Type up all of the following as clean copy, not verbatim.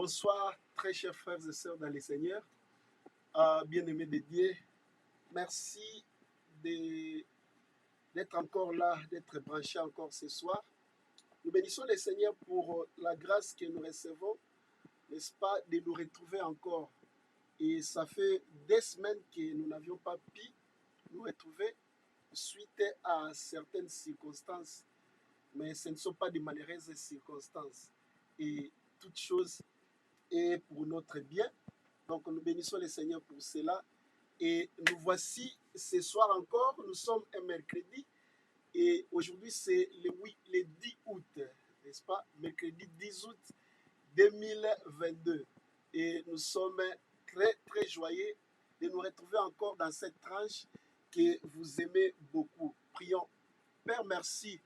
Bonsoir, très chers frères et sœurs dans les Seigneurs, bien-aimés de Dieu. Merci de- d'être encore là, d'être branchés encore ce soir. Nous bénissons le Seigneur pour la grâce que nous recevons, n'est-ce pas, de nous retrouver encore. Et ça fait des semaines que nous n'avions pas pu nous retrouver suite à certaines circonstances, mais ce ne sont pas des malheureuses circonstances. Et toute chose est pour notre bien. Donc nous bénissons le Seigneur pour cela. Et nous voici ce soir encore, nous sommes un mercredi. Et aujourd'hui c'est le 10 août, n'est-ce pas? Mercredi 10 août 2022. Et nous sommes très très joyeux de nous retrouver encore dans cette tranche que vous aimez beaucoup. Prions. Père, merci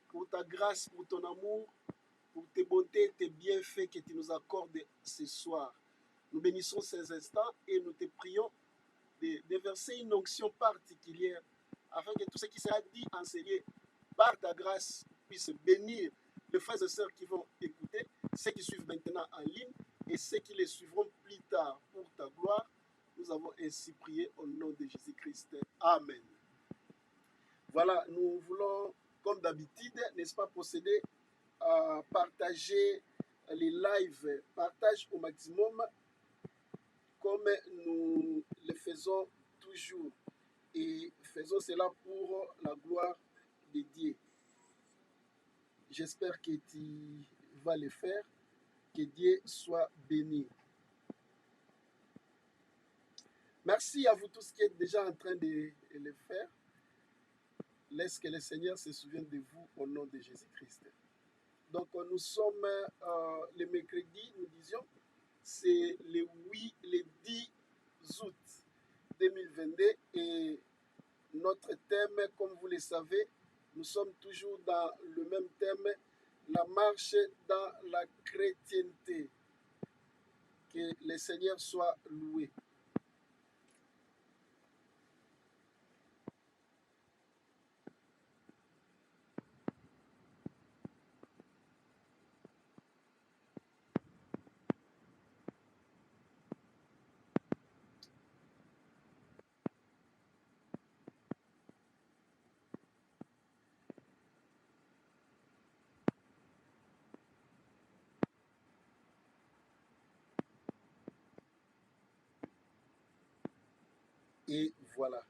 pour ta grâce, pour ton amour, pour tes bontés, tes bienfaits que tu nous accordes ce soir. Nous bénissons ces instants et nous te prions de verser une onction particulière afin que tout ce qui sera dit, enseigné par ta grâce puisse bénir les frères et sœurs qui vont écouter, ceux qui suivent maintenant en ligne et ceux qui les suivront plus tard pour ta gloire. Nous avons ainsi prié au nom de Jésus-Christ. Amen. Voilà, nous voulons, comme d'habitude, n'est-ce pas, procéder à partager les lives, partage au maximum comme nous le faisons toujours et faisons cela pour la gloire de Dieu. J'espère que tu vas le faire, que Dieu soit béni. Merci à vous tous qui êtes déjà en train de le faire. Laisse que le Seigneur se souvienne de vous au nom de Jésus-Christ. Donc nous sommes le mercredi, nous disions, c'est le 10 août 2022 et notre thème, comme vous le savez, nous sommes toujours dans le même thème, la marche dans la chrétienté. Que le Seigneur soit loué. Et voilà.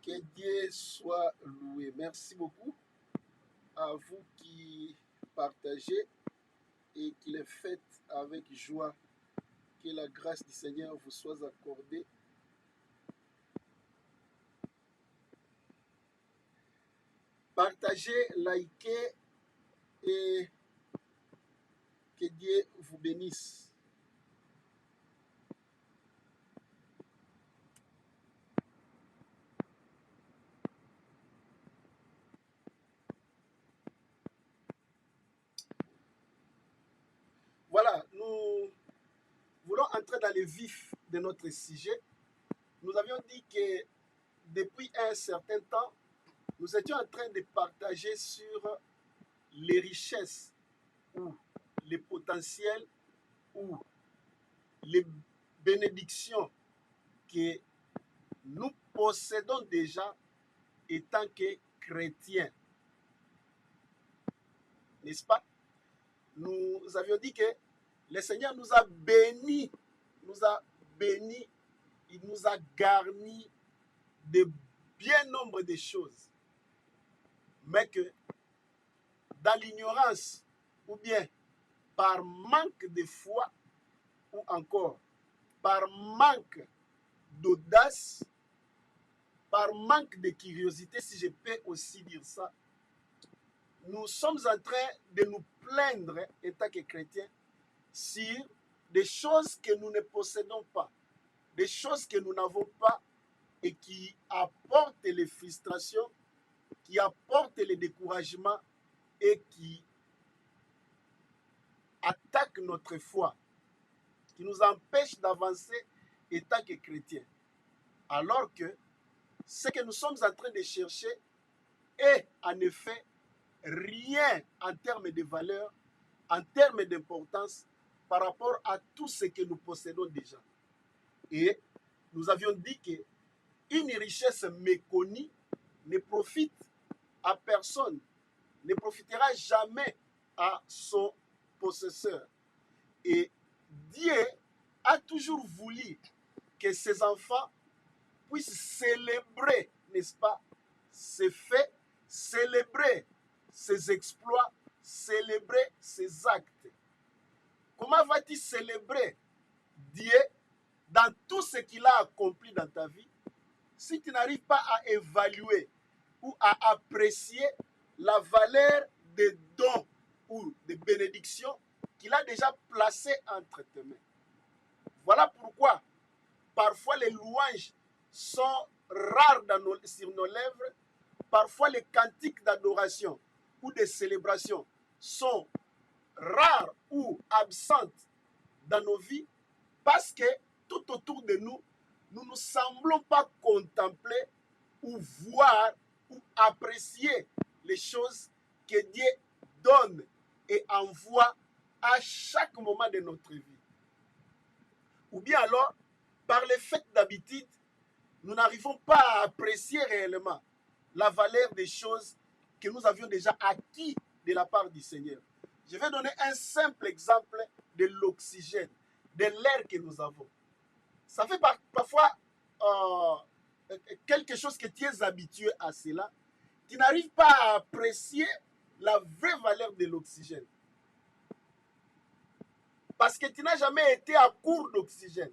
Que Dieu soit loué. Merci beaucoup à vous qui partagez et qui le faites avec joie. Que la grâce du Seigneur vous soit accordée. Partagez, likez et que Dieu vous bénisse. Voilà, nous voulons entrer dans le vif de notre sujet. Nous avions dit que depuis un certain temps, nous étions en train de partager sur les richesses ou les potentiels ou les bénédictions que nous possédons déjà étant que chrétiens. N'est-ce pas? Nous avions dit que le Seigneur nous a bénis, il nous a garnis de bien nombre de choses. Mais que dans l'ignorance ou bien par manque de foi ou encore par manque d'audace, par manque de curiosité, si je peux aussi dire ça, nous sommes en train de nous plaindre, en tant que chrétiens, sur des choses que nous ne possédons pas, des choses que nous n'avons pas et qui apportent les frustrations, qui apportent le découragement et qui attaquent notre foi, qui nous empêchent d'avancer en tant que chrétiens. Alors que ce que nous sommes en train de chercher est en effet rien en termes de valeur, en termes d'importance par rapport à tout ce que nous possédons déjà. Et nous avions dit qu'une richesse méconnue ne profite à personne, ne profitera jamais à son possesseur. Et Dieu a toujours voulu que ses enfants puissent célébrer, n'est-ce pas, ses faits, célébrer ses exploits, célébrer ses actes. Comment vas-tu célébrer Dieu dans tout ce qu'il a accompli dans ta vie si tu n'arrives pas à évaluer ou à apprécier la valeur des dons ou des bénédictions qu'il a déjà placées entre tes mains? Voilà pourquoi parfois les louanges sont rares sur nos lèvres, parfois les cantiques d'adoration ou de célébration sont rares ou absentes dans nos vies, parce que tout autour de nous, nous ne semblons pas contempler ou voir ou apprécier les choses que Dieu donne et envoie à chaque moment de notre vie. Ou bien alors, par les faits d'habitude, nous n'arrivons pas à apprécier réellement la valeur des choses que nous avions déjà acquis de la part du Seigneur. Je vais donner un simple exemple de l'oxygène, de l'air que nous avons. Ça fait parfois quelque chose que tu es habitué à cela. Tu n'arrives pas à apprécier la vraie valeur de l'oxygène. Parce que tu n'as jamais été à court d'oxygène.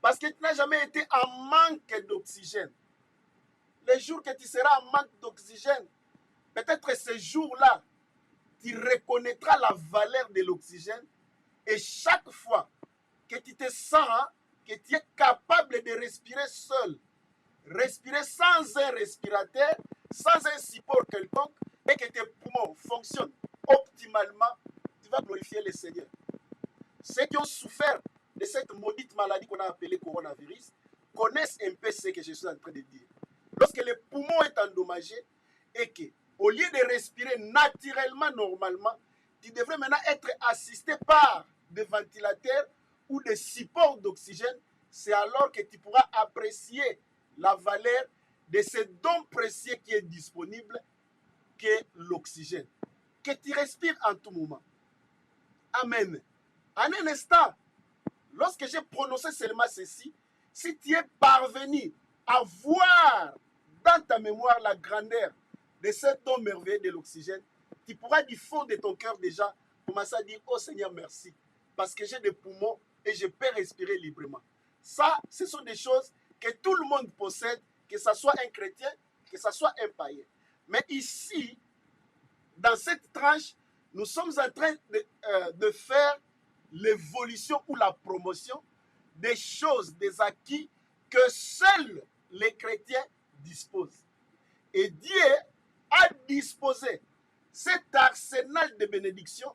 Parce que tu n'as jamais été en manque d'oxygène. Les jours que tu seras en manque d'oxygène, peut-être ces jours-là, tu reconnaîtras la valeur de l'oxygène. Et chaque fois que tu te sens, que tu es capable de respirer seul, respirer sans un respirateur, sans un support quelconque, et que tes poumons fonctionnent optimalement, tu vas glorifier le Seigneur. Ceux qui ont souffert de cette maudite maladie qu'on a appelée coronavirus connaissent un peu ce que je suis en train de dire. Lorsque le poumon est endommagé et que, au lieu de respirer naturellement, normalement, tu devrais maintenant être assisté par des ventilateurs ou des supports d'oxygène. C'est alors que tu pourras apprécier la valeur de ce don précieux qui est disponible, qu'est l'oxygène, que tu respires en tout moment. Amen. En un instant, lorsque j'ai prononcé seulement ceci, si tu es parvenu à voir dans ta mémoire la grandeur de ce don merveilleux de l'oxygène, tu pourras du fond de ton cœur déjà commencer à dire « Oh Seigneur, merci, parce que j'ai des poumons et je peux respirer librement. » Ça, ce sont des choses que tout le monde possède, que ce soit un chrétien, que ce soit un païen. Mais ici, dans cette tranche, nous sommes en train de faire l'évolution ou la promotion des choses, des acquis que seuls les chrétiens disposent. Et Dieu a disposé cet arsenal de bénédictions,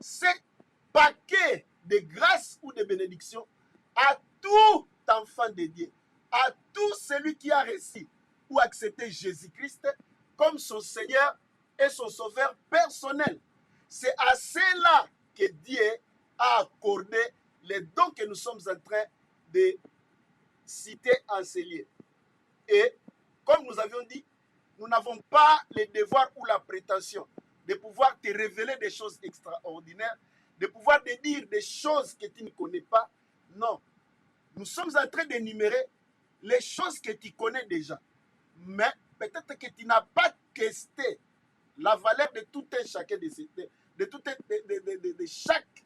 ce paquet de grâce ou de bénédictions à tout enfant de Dieu, à tout celui qui a reçu ou accepté Jésus-Christ comme son Seigneur et son Sauveur personnel. C'est à cela que Dieu a accordé les dons que nous sommes en train de citer en ces lieux. Et comme nous avions dit, nous n'avons pas le devoir ou la prétention de pouvoir te révéler des choses extraordinaires, de pouvoir te dire des choses que tu ne connais pas. Non. Nous sommes en train d'énumérer les choses que tu connais déjà. Mais peut-être que tu n'as pas testé la valeur de tout un chacun de chaque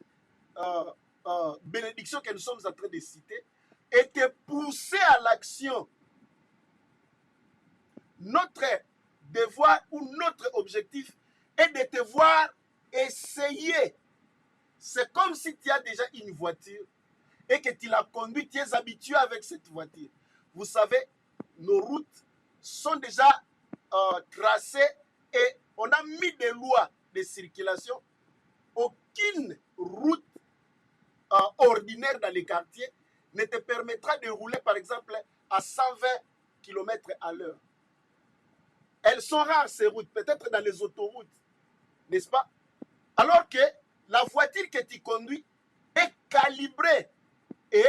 bénédiction que nous sommes en train de citer et te pousser à l'action. Notre devoir ou notre objectif est de te voir essayer. C'est comme si tu as déjà une voiture et que tu la conduis, tu es habitué avec cette voiture. Vous savez, nos routes sont déjà tracées et on a mis des lois de circulation aucune route ordinaire dans les quartiers ne te permettra de rouler, par exemple, à 120 km à l'heure. Elles sont rares, ces routes, peut-être dans les autoroutes, n'est-ce pas? Alors que la voiture que tu conduis est calibrée et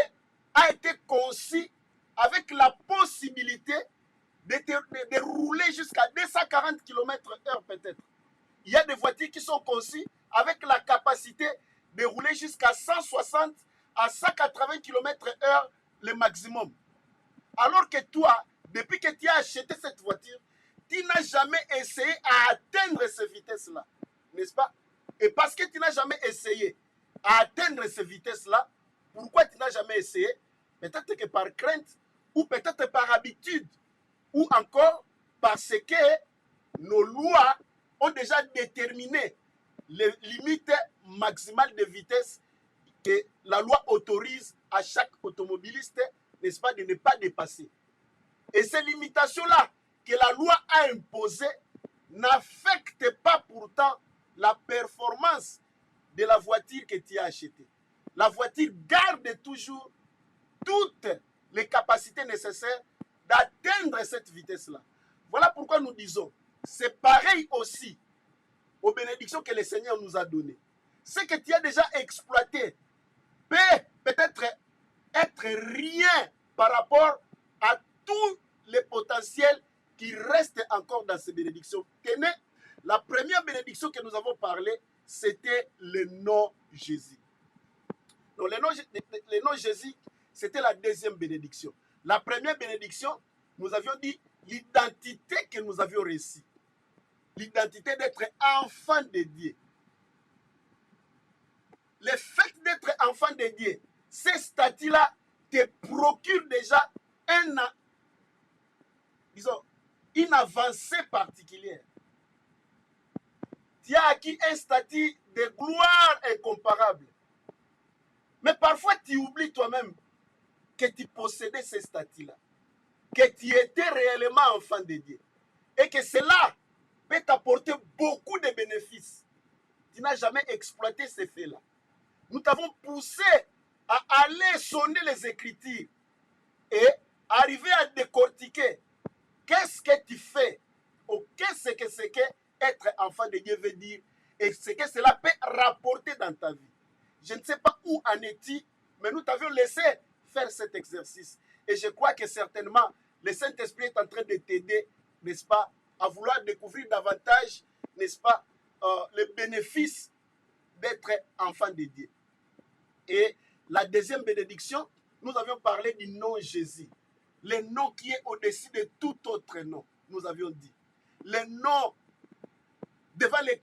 a été conçue avec la possibilité de rouler jusqu'à 240 km/h peut-être. Il y a des voitures qui sont conçues avec la capacité de rouler jusqu'à 160 à 180 km/h le maximum. Alors que toi, depuis que tu as acheté cette voiture, tu n'as jamais essayé à atteindre ces vitesses-là, n'est-ce pas? Et parce que tu n'as jamais essayé à atteindre ces vitesses-là, pourquoi tu n'as jamais essayé? Peut-être que par crainte, ou peut-être par habitude, ou encore parce que nos lois ont déjà déterminé les limites maximales de vitesse que la loi autorise à chaque automobiliste, n'est-ce pas, de ne pas dépasser. Et ces limitations-là que la loi a imposées n'affectent pas pourtant la performance de la voiture que tu as achetée. La voiture garde toujours toutes les capacités nécessaires d'atteindre cette vitesse-là. Voilà pourquoi nous disons, c'est pareil aussi aux bénédictions que le Seigneur nous a données. Ce que tu as déjà exploité peut peut-être être rien par rapport à tous les potentiels qui restent encore dans ces bénédictions. Tenez, la première bénédiction que nous avons parlé, c'était le nom Jésus. Donc, le nom Jésus, c'était la deuxième bénédiction. La première bénédiction, nous avions dit l'identité que nous avions reçue. L'identité d'être enfant de Dieu. Le fait d'être enfant de Dieu, ces statuts-là te procurent déjà une avancée particulière. Tu as acquis un statut de gloire incomparable. Mais parfois, tu oublies toi-même que tu possédais ces statuts-là, que tu étais réellement enfant de Dieu, et que cela peut t'apporter beaucoup de bénéfices. Tu n'as jamais exploité ces faits-là. Nous t'avons poussé à aller sonner les Écritures et arriver à décortiquer qu'est-ce que tu fais ou qu'est-ce que c'est que être enfant de Dieu veut dire et ce que cela peut rapporter dans ta vie. Je ne sais pas où en es-tu, mais nous t'avions laissé faire cet exercice. Et je crois que certainement, le Saint-Esprit est en train de t'aider, n'est-ce pas, à vouloir découvrir davantage, n'est-ce pas, les bénéfices d'être enfant de Dieu. Et la deuxième bénédiction, nous avions parlé du nom Jésus. Le nom qui est au-dessus de tout autre nom, nous avions dit. Le nom devant lequel